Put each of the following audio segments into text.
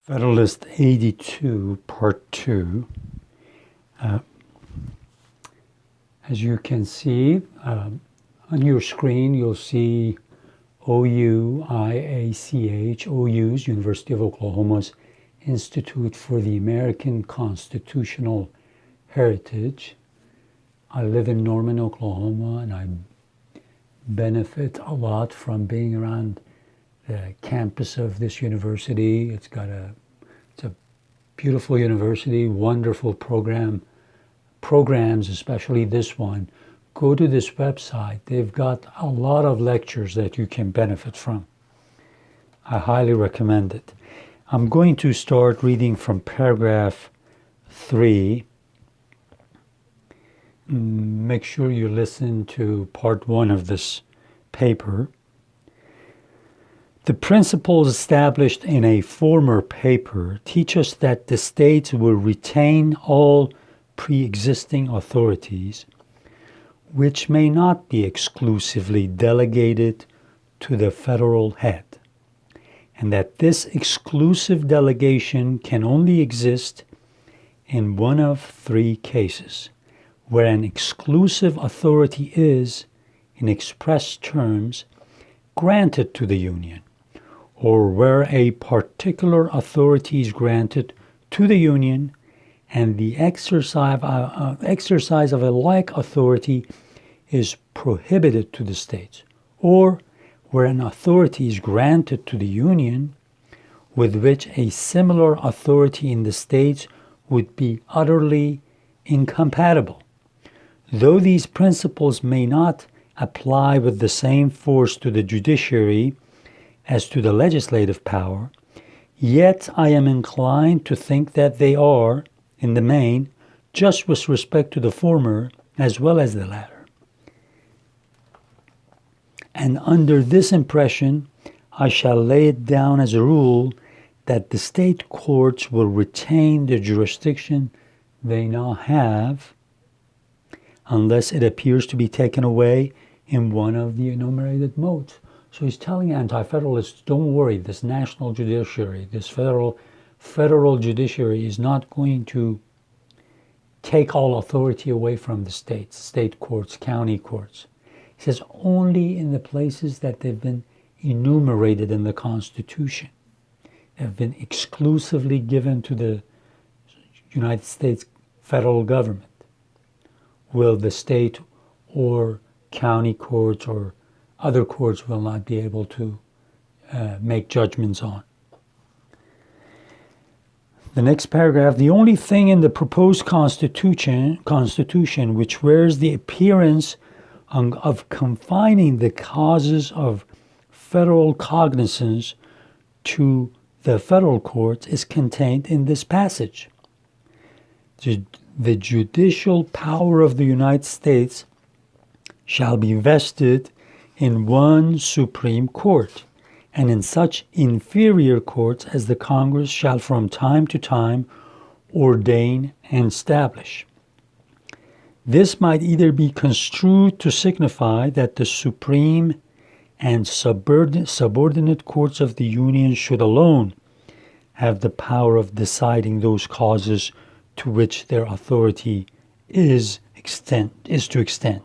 Federalist 82, Part 2. As you can see, on your screen, you'll see OUIACH, OU's, University of Oklahoma's Institute for the American Constitutional Heritage. I live in Norman, Oklahoma, and I benefit a lot from being around the campus of this university. It's a beautiful university, wonderful programs, especially this one. Go to this website. They've got a lot of lectures that you can benefit from. I highly recommend it. I'm going to start reading from paragraph 3. Make sure you listen to part 1 of this paper. The principles established in a former paper teach us that the states will retain all pre-existing authorities, which may not be exclusively delegated to the federal head, and that this exclusive delegation can only exist in one of 3 cases, where an exclusive authority is, in express terms, granted to the Union, or where a particular authority is granted to the Union and the exercise of a like authority is prohibited to the states, or where an authority is granted to the Union with which a similar authority in the states would be utterly incompatible. Though these principles may not apply with the same force to the judiciary as to the legislative power, yet I am inclined to think that they are, in the main, just with respect to the former as well as the latter. And under this impression, I shall lay it down as a rule that the state courts will retain the jurisdiction they now have, unless it appears to be taken away in one of the enumerated modes. So he's telling anti-federalists, don't worry, this national judiciary, this federal judiciary is not going to take all authority away from the states, state courts, county courts. He says only in the places that they've been enumerated in the Constitution, have been exclusively given to the United States federal government, will the state or county courts or other courts will not be able to make judgments on. The next paragraph, the only thing in the proposed constitution which wears the appearance of confining the causes of federal cognizance to the federal courts is contained in this passage. The judicial power of the United States shall be vested in one Supreme Court, and in such inferior courts as the Congress shall from time to time ordain and establish. This might either be construed to signify that the supreme and subordinate courts of the Union should alone have the power of deciding those causes to which their authority is to extend,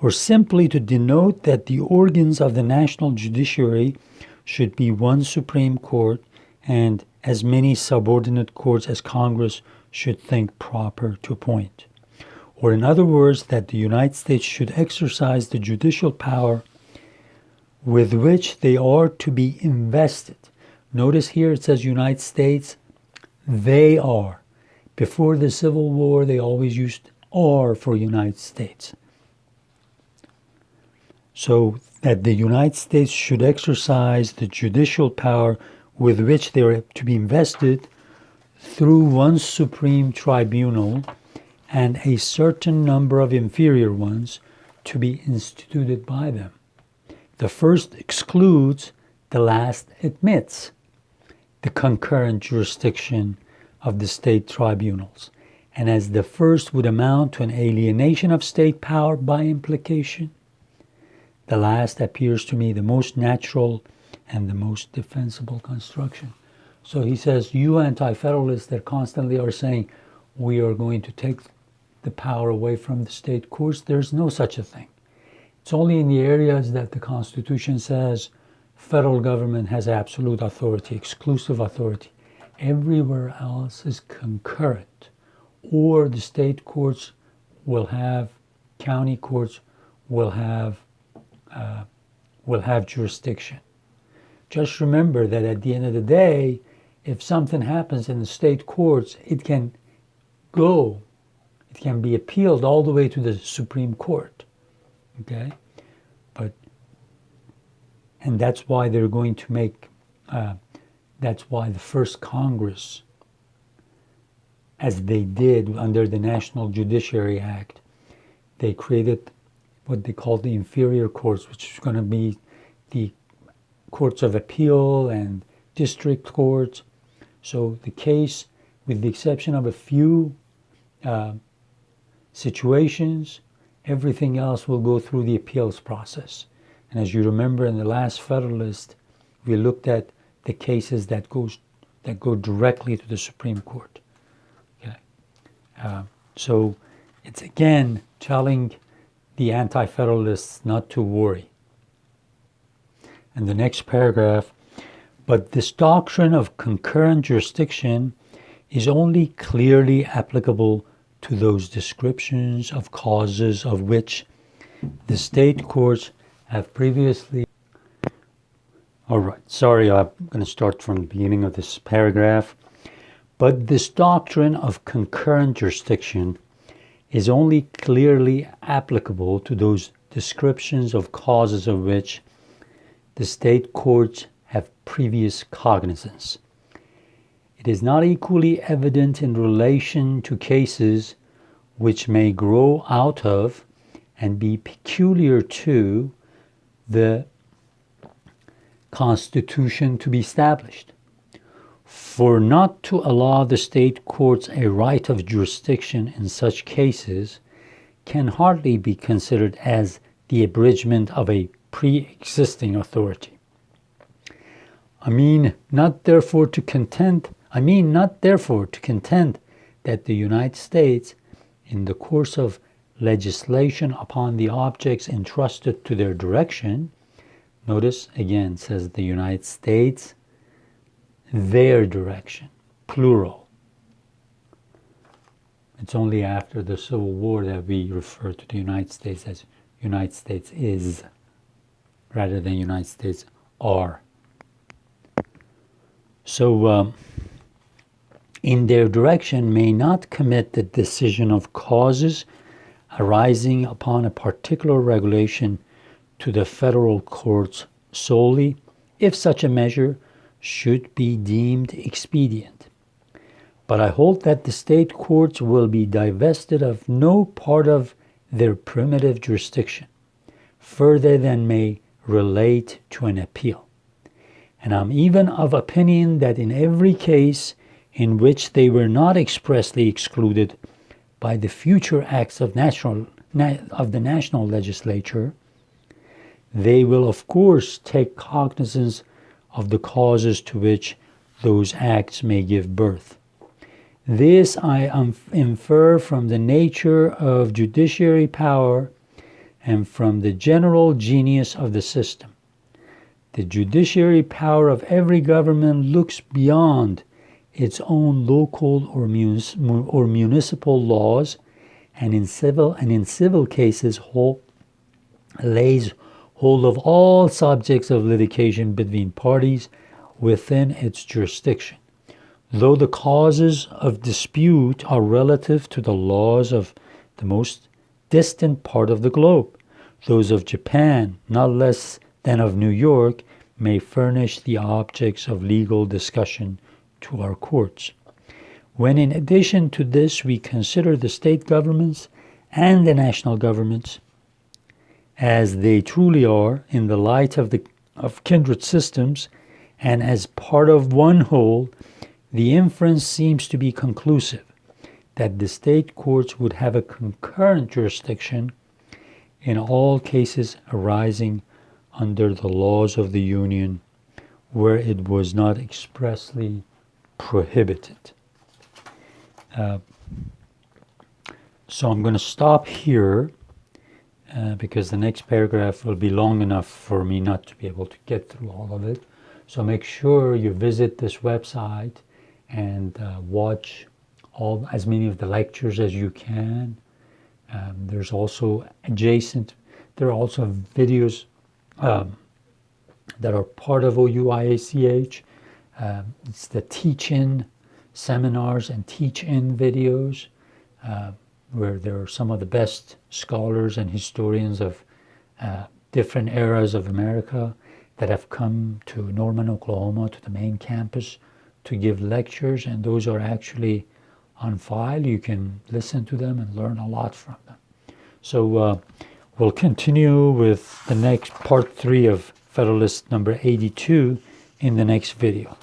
or simply to denote that the organs of the national judiciary should be one Supreme Court and as many subordinate courts as Congress should think proper to appoint. Or in other words, that the United States should exercise the judicial power with which they are to be invested. Notice here it says United States, they are. Before the Civil War, they always used are for United States. So that the United States should exercise the judicial power with which they are to be invested through one supreme tribunal and a certain number of inferior ones to be instituted by them. The first excludes, the last admits the concurrent jurisdiction of the state tribunals. And as the first would amount to an alienation of state power by implication, the last appears to me the most natural and the most defensible construction. So he says, you anti-federalists that constantly are saying we are going to take the power away from the state courts, there's no such a thing. It's only in the areas that the Constitution says federal government has absolute authority, exclusive authority. Everywhere else is concurrent, or the state courts will have, county courts will have jurisdiction. Just remember that at the end of the day, if something happens in the state courts, it can be appealed all the way to the Supreme Court. Okay? And that's why they're going to make, that's why the first Congress, as they did under the National Judiciary Act, they created what they call the inferior courts, which is going to be the courts of appeal and district courts. So the case, with the exception of a few situations, everything else will go through the appeals process. And as you remember in the last Federalist, we looked at the cases that go directly to the Supreme Court. Okay. So it's again telling the anti-federalists not to worry. And the next paragraph, but this doctrine of concurrent jurisdiction is only clearly applicable to those descriptions of causes of which the state courts have previously. All right, sorry, I'm going to start from the beginning of this paragraph. But this doctrine of concurrent jurisdiction is only clearly applicable to those descriptions of causes of which the state courts have previous cognizance. It is not equally evident in relation to cases which may grow out of and be peculiar to the Constitution to be established. For not to allow the state courts a right of jurisdiction in such cases can hardly be considered as the abridgment of a pre-existing authority. I mean not therefore to contend that the United States, in the course of legislation upon the objects entrusted to their direction, notice again says the United States, their direction, plural. It's only after the Civil War that we refer to the United States as United States is, rather than United States are. So, in their direction may not commit the decision of causes arising upon a particular regulation to the federal courts solely, if such a measure should be deemed expedient. But I hold that the state courts will be divested of no part of their primitive jurisdiction, further than may relate to an appeal. And I'm even of opinion that in every case in which they were not expressly excluded by the future acts of the national legislature, they will of course take cognizance of the causes to which those acts may give birth. This I infer from the nature of judiciary power and from the general genius of the system. The judiciary power of every government looks beyond its own local or municipal laws, and in civil cases lays hold of all subjects of litigation between parties within its jurisdiction, though the causes of dispute are relative to the laws of the most distant part of the globe. Those of Japan, not less than of New York, may furnish the objects of legal discussion to our courts. When in addition to this we consider the state governments and the national governments as they truly are in the light of kindred systems and as part of one whole, the inference seems to be conclusive that the state courts would have a concurrent jurisdiction in all cases arising under the laws of the Union where it was not expressly prohibited. So I'm going to stop here because the next paragraph will be long enough for me not to be able to get through all of it. So make sure you visit this website and watch as many of the lectures as you can. There's also there are also videos that are part of OUIACH. It's the teach-in seminars and teach-in videos where there are some of the best scholars and historians of different eras of America that have come to Norman, Oklahoma, to the main campus to give lectures, and those are actually on file. You can listen to them and learn a lot from them. So we'll continue with the next part 3 of Federalist number 82 in the next video.